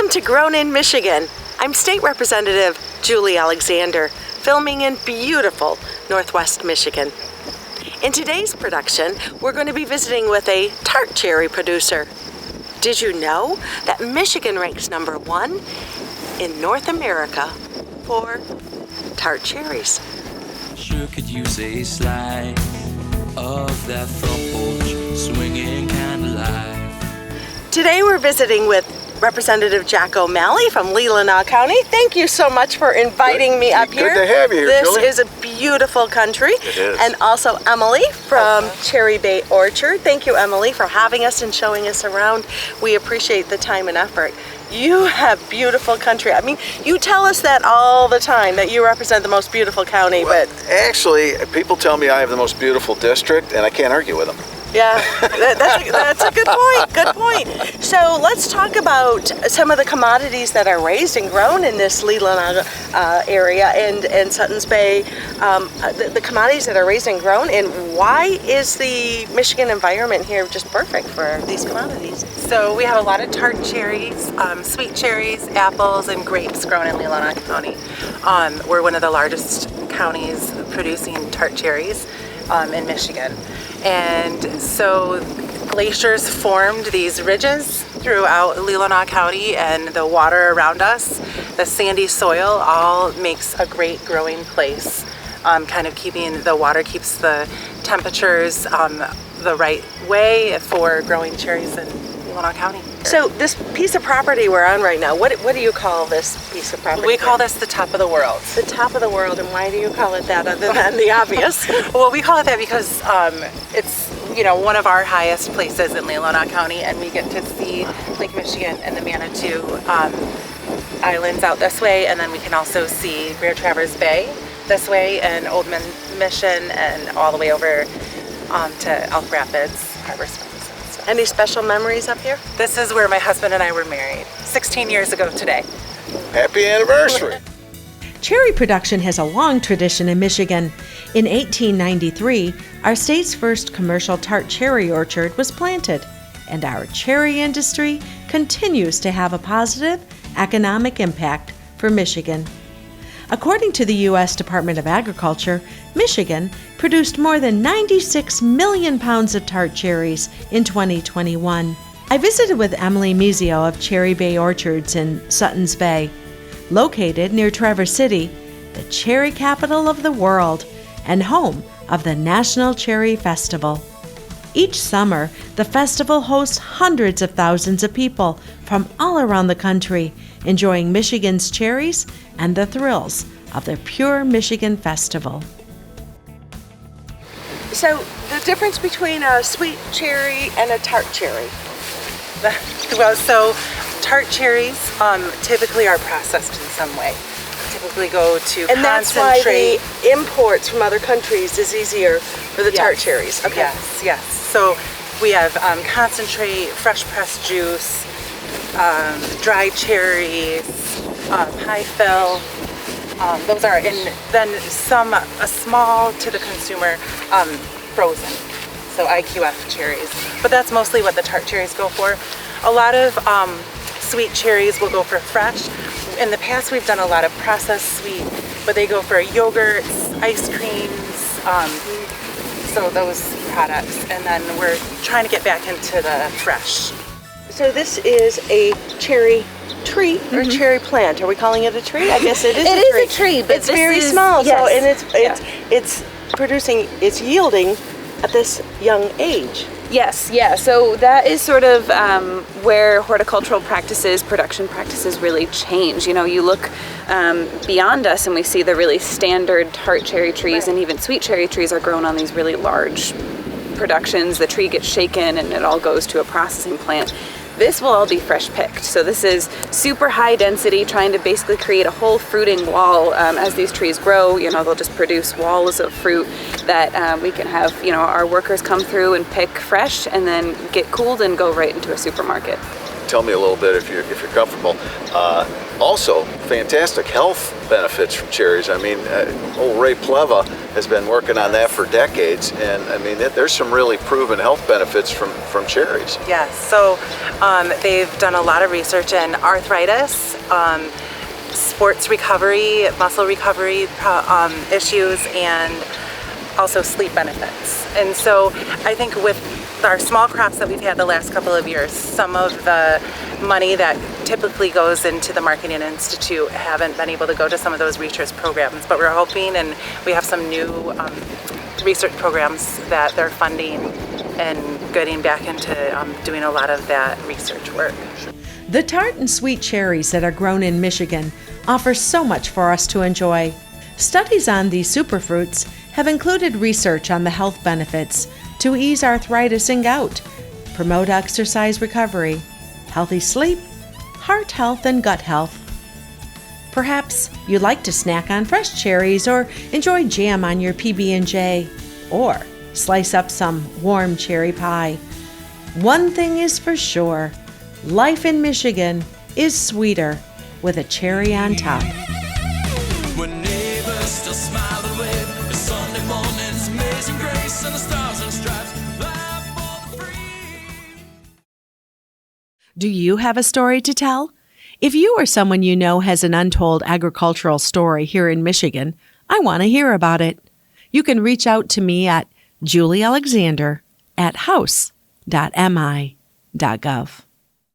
Welcome to Grown in Michigan. I'm State Representative Julie Alexander, filming in beautiful Northwest Michigan. In today's production, we're going to be visiting with a tart cherry producer. Did you know that Michigan ranks #1 in North America for tart cherries? Sure could use a slide of that front porch, swinging kind of life. Today we're visiting with Representative Jack O'Malley from Leelanau County. Thank you so much for inviting me up here. Good to have you here, This Julie. is a beautiful country. It is. And also Emily from Cherry Bay Orchard. Thank you, Emily, for having us and showing us around. We appreciate the time and effort. You have beautiful country. I mean, you tell us that all the time, that you represent the most beautiful county, Well, but actually, people tell me I have the most beautiful district, and I can't argue with them. yeah, that's a good point. Good point. So let's talk about some of the commodities that are raised and grown in this Leelanau area and Sutton's Bay. The commodities that are raised and grown, and why is the Michigan environment here just perfect for these commodities? So we have a lot of tart cherries, sweet cherries, apples, and grapes grown in Leelanau County. We're one of the largest counties producing tart cherries in Michigan. And so glaciers formed these ridges throughout Leelanau County, and the water around us, the sandy soil, all makes a great growing place. Kind of the water keeps the temperatures the right way for growing cherries in Leelanau County. So this piece of property we're on right now, what do you call this piece of property? We call this the top of the world. The top of the world, and why do you call it that other than the obvious? Well, we call it that because it's one of our highest places in Leelanau County, and we get to see Lake Michigan and the Manitou Islands out this way, and then we can also see Greater Traverse Bay this way, and Old Mission, and all the way over to Elk Rapids, Harbor Springs. Any special memories up here? This is where my husband and I were married 16 years ago today. Happy anniversary. Cherry production has a long tradition in Michigan. In 1893, our state's first commercial tart cherry orchard was planted, and our cherry industry continues to have a positive economic impact for Michigan. According to the U.S. Department of Agriculture, Michigan produced more than 96 million pounds of tart cherries in 2021. I visited with Emily Mizio of Cherry Bay Orchards in Sutton's Bay. Located near Traverse City, the cherry capital of the world and home of the National Cherry Festival. Each summer, the festival hosts hundreds of thousands of people from all around the country, enjoying Michigan's cherries and the thrills of the Pure Michigan Festival. So the difference between a sweet cherry and a tart cherry? Well, so tart cherries typically are processed in some way. Typically go to And that's why concentrate. the imports from other countries is easier for the tart cherries. Okay. Yes. So we have concentrate, fresh pressed juice, dried cherries, high fill. Those are, and then a small to the consumer frozen. So IQF cherries. But that's mostly what the tart cherries go for. A lot of sweet cherries will go for fresh. In the past, we've done a lot of processed sweet, but they go for yogurts, ice creams, so those products. And then we're trying to get back into the fresh. So this is a cherry tree or cherry plant. Are we calling it a tree? I guess it is. It is a tree, but it's this very is- small. yes. So and it's producing, it's yielding at this young age. Yes, yeah. So that is sort of where horticultural practices, production practices really change. You look beyond us and we see the really standard tart cherry trees, and even sweet cherry trees are grown on these really large productions. The tree gets shaken and it all goes to a processing plant. This will all be fresh picked. So this is super high density, trying to basically create a whole fruiting wall. As these trees grow, they'll just produce walls of fruit that we can have, our workers come through and pick fresh and then get cooled and go right into a supermarket. Tell me a little bit, if you're comfortable, also fantastic health benefits from cherries. I mean, old Ray Pleva has been working on that for decades, and I mean, there's some really proven health benefits from cherries. Yes, so they've done a lot of research in arthritis, sports recovery, muscle recovery issues, and also sleep benefits. And so I think with our small crops that we've had the last couple of years, some of the money that typically goes into the Marketing Institute haven't been able to go to some of those research programs, but we're hoping, and we have some new research programs that they're funding and getting back into doing a lot of that research work. The tart and sweet cherries that are grown in Michigan offer so much for us to enjoy. Studies on these superfruits have included research on the health benefits to ease arthritis and gout, promote exercise recovery, healthy sleep, heart health, and gut health. Perhaps you'd like to snack on fresh cherries or enjoy jam on your PB&J, or slice up some warm cherry pie. One thing is for sure, life in Michigan is sweeter with a cherry on top. When neighbors still smile and wave, it's Sunday morning's amazing grace and the stars and stripes fly for the free. Do you have a story to tell? If you or someone you know has an untold agricultural story here in Michigan, I want to hear about it. You can reach out to me at juliealexander@house.mi.gov.